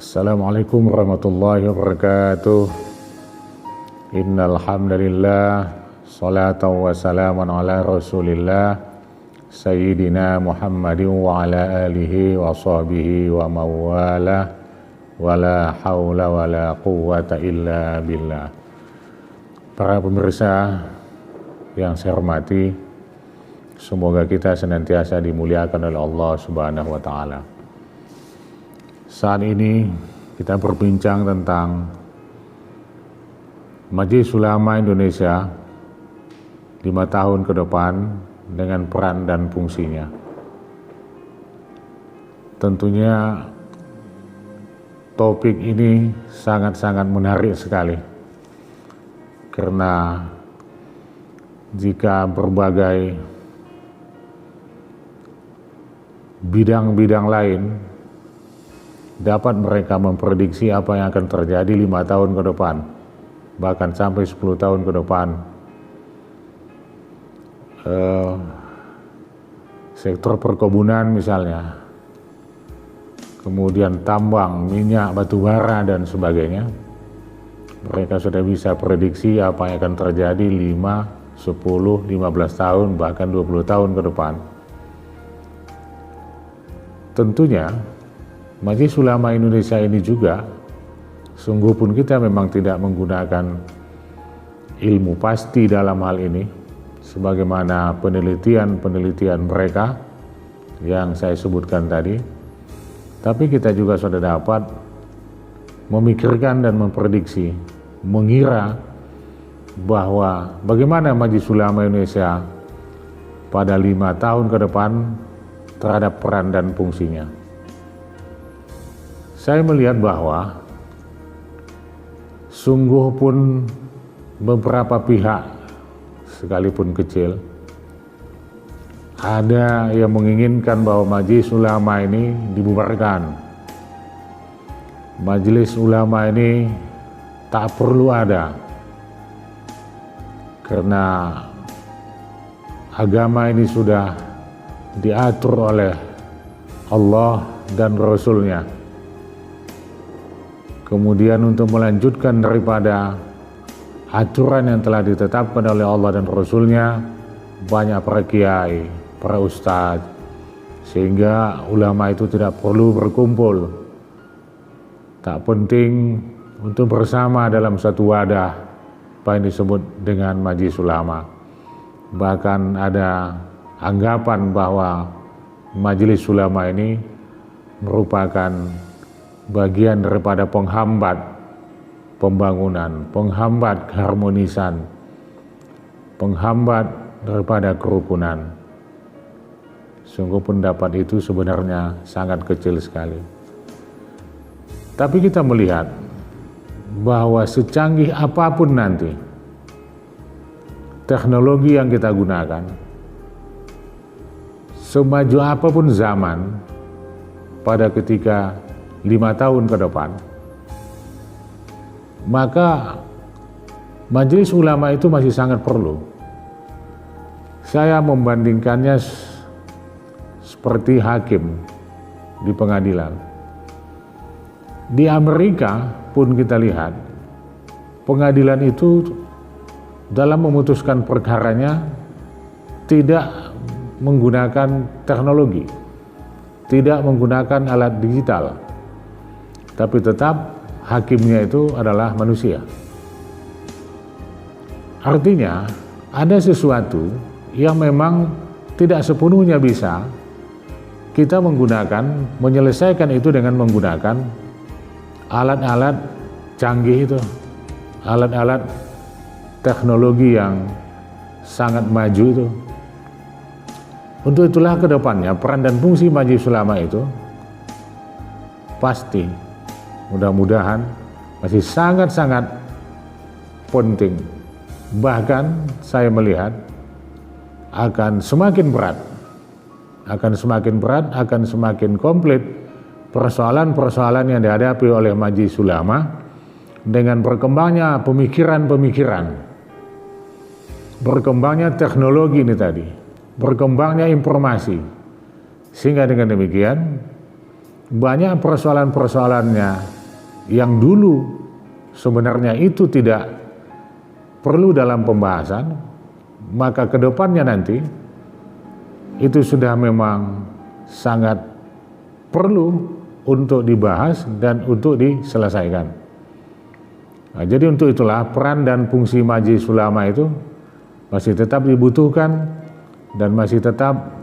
Assalamualaikum warahmatullahi wabarakatuh. Innal hamdalillah salatan wa salaman ala Rasulillah Sayyidina Muhammadin wa ala alihi wa sahbihi wa mawala wa la hawla wa la quwwata illa billah. Para pemirsa yang saya hormati, semoga kita senantiasa dimuliakan oleh Allah Subhanahu wa taala. Saat ini kita berbincang tentang Majelis Ulama Indonesia 5 tahun ke depan dengan peran dan fungsinya. Tentunya topik ini sangat-sangat menarik sekali, karena jika berbagai bidang-bidang lain dapat mereka memprediksi apa yang akan terjadi 5 tahun ke depan, bahkan sampai 10 tahun ke depan, sektor perkebunan misalnya, kemudian tambang, minyak, batu bara dan sebagainya, mereka sudah bisa prediksi apa yang akan terjadi 5, 10, 15 tahun, bahkan 20 tahun ke depan. Tentunya Majelis Ulama Indonesia ini juga, sungguh pun kita memang tidak menggunakan ilmu pasti dalam hal ini, sebagaimana penelitian mereka yang saya sebutkan tadi, tapi kita juga sudah dapat memikirkan dan memprediksi, mengira bahwa bagaimana Majelis Ulama Indonesia pada 5 tahun ke depan terhadap peran dan fungsinya. Saya melihat bahwa sungguh pun beberapa pihak, sekalipun kecil, ada yang menginginkan bahwa Majelis Ulama ini dibubarkan. Majelis Ulama ini tak perlu ada, karena agama ini sudah diatur oleh Allah dan Rasul-Nya. Kemudian untuk melanjutkan daripada aturan yang telah ditetapkan oleh Allah dan Rasul-Nya, banyak para kiai, para ustadz, sehingga ulama itu tidak perlu berkumpul. Tak penting untuk bersama dalam satu wadah, apa yang disebut dengan Majelis Ulama. Bahkan ada anggapan bahwa Majelis Ulama ini merupakan bagian daripada penghambat pembangunan, penghambat keharmonisan, penghambat daripada kerukunan. Sungguh pendapat itu sebenarnya sangat kecil sekali. Tapi kita melihat bahwa secanggih apapun nanti teknologi yang kita gunakan, semaju apapun zaman, pada ketika 5 tahun ke depan, maka Majelis Ulama itu masih sangat perlu. Saya membandingkannya seperti hakim di pengadilan. Di Amerika pun kita lihat, pengadilan itu dalam memutuskan perkaranya tidak menggunakan teknologi, tidak menggunakan alat digital, tapi tetap hakimnya itu adalah manusia. Artinya ada sesuatu yang memang tidak sepenuhnya bisa kita menyelesaikan itu dengan menggunakan alat-alat canggih itu, alat-alat teknologi yang sangat maju itu. Untuk itulah ke depannya peran dan fungsi Majelis Ulama itu pasti, mudah-mudahan, masih sangat-sangat penting. Bahkan saya melihat akan semakin berat, akan semakin komplit persoalan-persoalan yang dihadapi oleh Majelis Ulama dengan berkembangnya pemikiran-pemikiran, berkembangnya teknologi ini tadi, berkembangnya informasi, sehingga dengan demikian banyak persoalan-persoalannya yang dulu sebenarnya itu tidak perlu dalam pembahasan, maka kedepannya nanti itu sudah memang sangat perlu untuk dibahas dan untuk diselesaikan. Nah, jadi untuk itulah peran dan fungsi Majelis Ulama itu masih tetap dibutuhkan dan masih tetap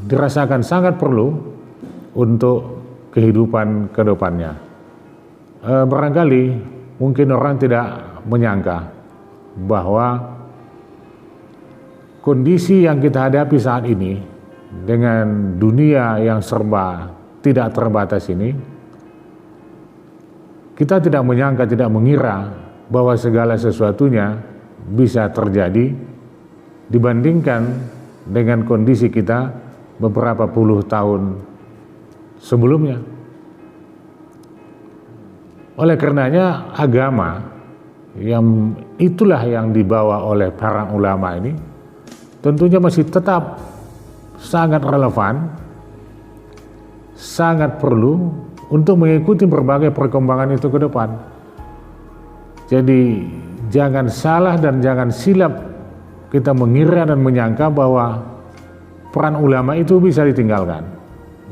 dirasakan sangat perlu untuk kehidupan kedepannya. Barangkali mungkin orang tidak menyangka bahwa kondisi yang kita hadapi saat ini dengan dunia yang serba tidak terbatas ini, kita tidak menyangka, tidak mengira bahwa segala sesuatunya bisa terjadi dibandingkan dengan kondisi kita beberapa puluh tahun sebelumnya. Oleh karenanya agama yang itulah yang dibawa oleh para ulama ini tentunya masih tetap sangat relevan, sangat perlu untuk mengikuti berbagai perkembangan itu ke depan. Jadi jangan salah dan jangan silap kita mengira dan menyangka bahwa peran ulama itu bisa ditinggalkan.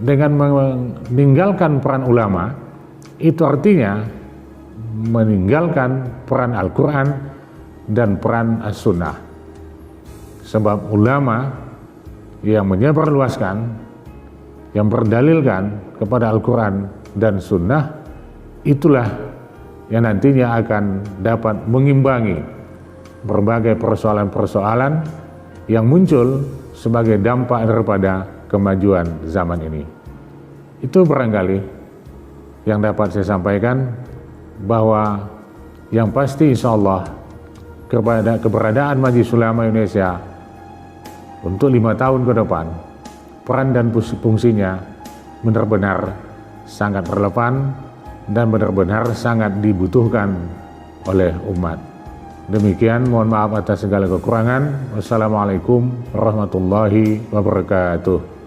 Dengan meninggalkan peran ulama, itu artinya meninggalkan peran Al-Quran dan peran As-Sunnah. Sebab ulama yang menyebarluaskan, yang berdalilkan kepada Al-Quran dan Sunnah, itulah yang nantinya akan dapat mengimbangi berbagai persoalan-persoalan yang muncul sebagai dampak daripada kemajuan zaman ini. Itu barangkali yang dapat saya sampaikan, bahwa yang pasti insya Allah keberadaan Majelis Ulama Indonesia untuk 5 tahun ke depan, peran dan fungsinya benar-benar sangat relevan dan benar-benar sangat dibutuhkan oleh umat. Demikian, mohon maaf atas segala kekurangan. Wassalamualaikum warahmatullahi wabarakatuh.